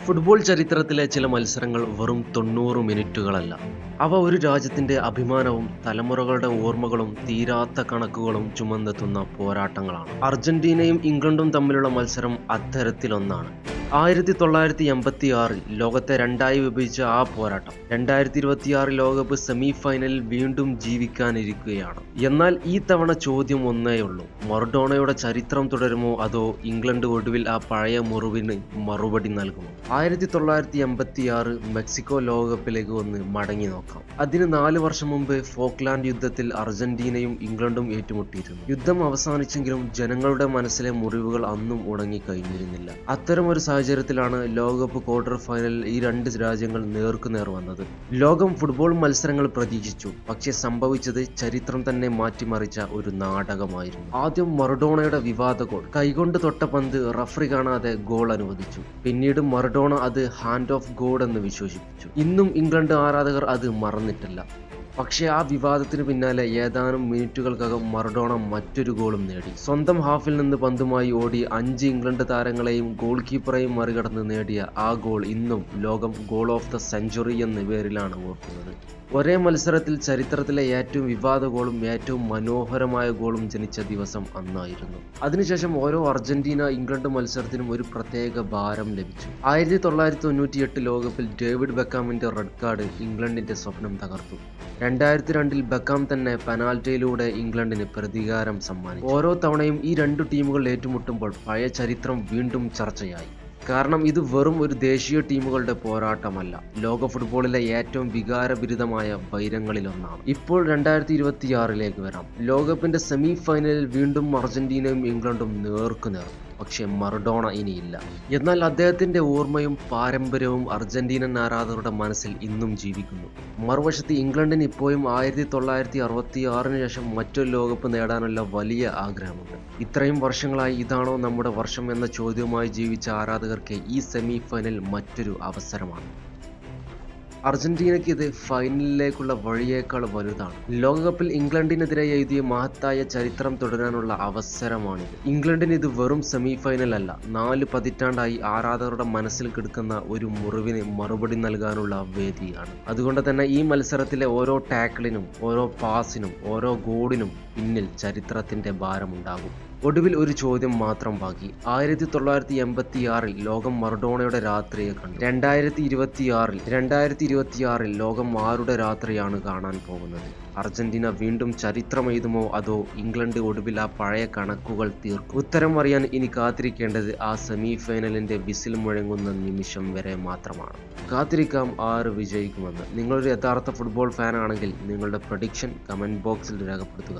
Football ചരിത്രത്തിലെ ചില മത്സരങ്ങൾ വെറും 90 മിനിറ്റുകളല്ല. അവ ഒരു രാജ്യത്തിന്റെ അഭിമാനവും തലമുറകളുടെ ഓർമ്മകളും തീരാത്ത കണക്കുകളും ചുമന്നെത്തുന്ന പോരാട്ടങ്ങളാണ്. അർജന്റീനയും ഇംഗ്ലണ്ടും തമ്മിലുള്ള മത്സരം അത്തരത്തിലൊന്നാണ്. 1986 ലോകത്തെ രണ്ടായി വിഭജിച്ച ആ പോരാട്ടം 2026 ലോകകപ്പ് സെമി ഫൈനലിൽ വീണ്ടും ജീവിക്കാനിരിക്കുകയാണ്. എന്നാൽ ഈ തവണ ചോദ്യം ഒന്നേയുള്ളൂ: മറഡോണയുടെ ചരിത്രം തുടരുമോ, അതോ ഇംഗ്ലണ്ട് ഒടുവിൽ ആ പഴയ മുറിവിന് മറുപടി നൽകുമോ? 1986 മെക്സിക്കോ ലോകകപ്പിലേക്ക് ഒന്ന് മടങ്ങി നോക്കാം. അതിന് 4 വർഷം മുമ്പ് ഫോക്ലാൻഡ് യുദ്ധത്തിൽ അർജന്റീനയും ഇംഗ്ലണ്ടും ഏറ്റുമുട്ടിയിരുന്നു. യുദ്ധം അവസാനിച്ചെങ്കിലും ജനങ്ങളുടെ മനസ്സിലെ മുറിവുകൾ അന്നും ഉണങ്ങിക്കഴിഞ്ഞിരുന്നില്ല. അത്തരമൊരു സാഹചര്യത്തിലാണ് ലോകകപ്പ് ക്വാർട്ടർ ഫൈനലിൽ ഈ രണ്ട് രാജ്യങ്ങൾ നേർക്കുനേർ വന്നത്. ലോകം ഫുട്ബോൾ മത്സരങ്ങൾ പ്രതീക്ഷിച്ചു, പക്ഷേ സംഭവിച്ചത് ചരിത്രം തന്നെ മാറ്റിമറിച്ച ഒരു നാടകമായിരുന്നു. ആദ്യം മറഡോണയുടെ വിവാദ ഗോൾ. കൈകൊണ്ട് തൊട്ട പന്ത് റഫറി കാണാതെ ഗോൾ അനുവദിച്ചു. പിന്നീട് മറഡോണ അത് ഹാൻഡ് ഓഫ് ഗോഡ് എന്ന് വിശേഷിപ്പിച്ചു. ഇന്നും ഇംഗ്ലണ്ട് ആരാധകർ അത് മറന്നിട്ടില്ല. പക്ഷേ ആ വിവാദത്തിന് പിന്നാലെ ഏതാനും മിനിറ്റുകൾക്കകം മറഡോണ മറ്റൊരു ഗോളും നേടി. സ്വന്തം ഹാഫിൽ നിന്ന് പന്തുമായി ഓടി 5 ഇംഗ്ലണ്ട് താരങ്ങളെയും ഗോൾ കീപ്പറെയും മറികടന്ന് നേടിയ ആ ഗോൾ ഇന്നും ലോകം ഗോൾ ഓഫ് ദ സെഞ്ചുറി എന്ന പേരിലാണ് ഓർക്കുന്നത്. ഒരേ മത്സരത്തിൽ ചരിത്രത്തിലെ ഏറ്റവും വിവാദ ഗോളും ഏറ്റവും മനോഹരമായ ഗോളും ജനിച്ച ദിവസം അന്നായിരുന്നു. അതിനുശേഷം ഓരോ അർജന്റീന ഇംഗ്ലണ്ട് മത്സരത്തിനും ഒരു പ്രത്യേക ഭാരം ലഭിച്ചു. 1998 ലോകകപ്പിൽ ഡേവിഡ് ബെക്കാമിന്റെ റെഡ് കാർഡ് ഇംഗ്ലണ്ടിന്റെ സ്വപ്നം തകർത്തു. 2002 ബെക്കാം തന്നെ പെനാൽറ്റിയിലൂടെ ഇംഗ്ലണ്ടിന് പ്രതികാരം സമ്മാനിച്ചു. ഓരോ തവണയും ഈ രണ്ടു ടീമുകൾ ഏറ്റുമുട്ടുമ്പോൾ പഴയ ചരിത്രം വീണ്ടും ചർച്ചയായി. കാരണം ഇത് വെറും ഒരു ദേശീയ ടീമുകളുടെ പോരാട്ടമല്ല, ലോക ഫുട്ബോളിലെ ഏറ്റവും വികാരഭരിതമായ വൈരങ്ങളിലൊന്നാണ്. ഇപ്പോൾ 2026 വരാം. ലോകകപ്പിന്റെ സെമി ഫൈനലിൽ വീണ്ടും അർജന്റീനയും ഇംഗ്ലണ്ടും നേർക്കുനേർ. പക്ഷേ മറഡോണ ഇനിയില്ല. എന്നാൽ അദ്ദേഹത്തിന്റെ ഓർമ്മയും പാരമ്പര്യവും അർജന്റീനൻ ആരാധകരുടെ മനസ്സിൽ ഇന്നും ജീവിക്കുന്നു. മറുവശത്ത് ഇംഗ്ലണ്ടിന് ഇപ്പോഴും 1966 ശേഷം മറ്റൊരു ലോകകപ്പ് നേടാനുള്ള വലിയ ആഗ്രഹമുണ്ട്. ഇത്രയും വർഷങ്ങളായി ഇതാണോ നമ്മുടെ വർഷം എന്ന ചോദ്യവുമായി ജീവിച്ച ആരാധകർക്ക് ഈ സെമി ഫൈനൽ മറ്റൊരു അവസരമാണ്. അർജന്റീനയ്ക്ക് ഇത് ഫൈനലിലേക്കുള്ള വഴിയേക്കാൾ വലുതാണ്. ലോകകപ്പിൽ ഇംഗ്ലണ്ടിനെതിരെ എഴുതിയ മഹത്തായ ചരിത്രം തുടരാനുള്ള അവസരമാണിത്. ഇംഗ്ലണ്ടിന് ഇത് വെറും സെമി ഫൈനൽ അല്ല, 4 പതിറ്റാണ്ടായി ആരാധകരുടെ മനസ്സിൽ കിടക്കുന്ന ഒരു മുറിവിന് മറുപടി നൽകാനുള്ള വേദിയാണ്. അതുകൊണ്ട് തന്നെ ഈ മത്സരത്തിലെ ഓരോ ടാക്കിളിനും, ഓരോ പാസിനും, ഓരോ ഗോളിനും പിന്നിൽ ചരിത്രത്തിന്റെ ഭാരമുണ്ടാകും. ഒടുവിൽ ഒരു ചോദ്യം മാത്രം ബാക്കി: 1986 ലോകം മറഡോണയുടെ രാത്രിയെ കണ്ടു. 2026 ലോകം ആരുടെ രാത്രിയാണ് കാണാൻ പോകുന്നത്? അർജന്റീന വീണ്ടും ചരിത്രം എഴുതുമോ, അതോ ഇംഗ്ലണ്ട് ഒടുവിൽ ആ പഴയ കണക്കുകൾ തീർക്കും? ഉത്തരം അറിയാൻ ഇനി കാത്തിരിക്കേണ്ടത് ആ സെമി ഫൈനലിന്റെ വിസിൽ മുഴങ്ങുന്ന നിമിഷം വരെ മാത്രമാണ്. കാത്തിരിക്കാം ആര് വിജയിക്കുമെന്ന്. നിങ്ങളൊരു യഥാർത്ഥ ഫുട്ബോൾ ഫാൻ ആണെങ്കിൽ നിങ്ങളുടെ പ്രഡിക്ഷൻ കമന്റ് ബോക്സിൽ രേഖപ്പെടുത്തുക.